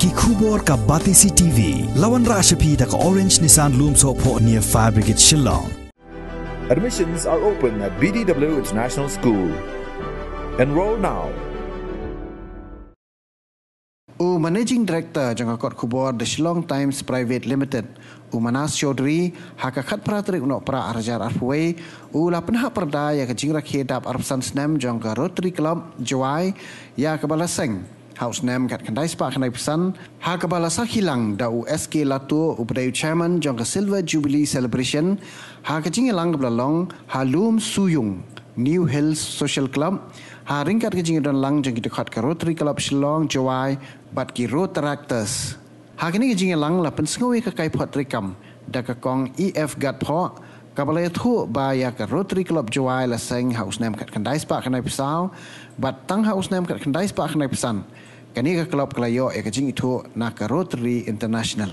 ki khubor ka Batisi TV lawan rashapi da ka Orange Nissan Loom so pho near Fire Brigade Shillong. Admissions are open at BDW International School. Enroll now. Managing Director jangka kot khubor The Shillong Times Private Limited Manas Chaudhry hakakat pratrik no pra arjar arfway lapan hak perda ya kajing rakhe dap arpsan snem jangka Rotary Club Jawai ya kabala seng House nem kat kandai spa kanai pesan ha kabala hilang da USK Latu Upadai Chairman jangka Silver Jubilee Celebration ha kajing elang belalong Halum Suyung New Hills Social Club ha ringkat kajing dan lang jangki dekat ke Rotary Club Shillong Jawai bat ki Rotaractors ha kini kajing elang la pensengoi ke kai pot rekam da ka kong EF gat pho kabalai thu ba ya ka Rotary Club Jawai la seng house nem kat kandai spa kanai pesau bat tang house nem kat kandai spa kanai pesan kani ka club kelayo e kajing itu na ka Rotary International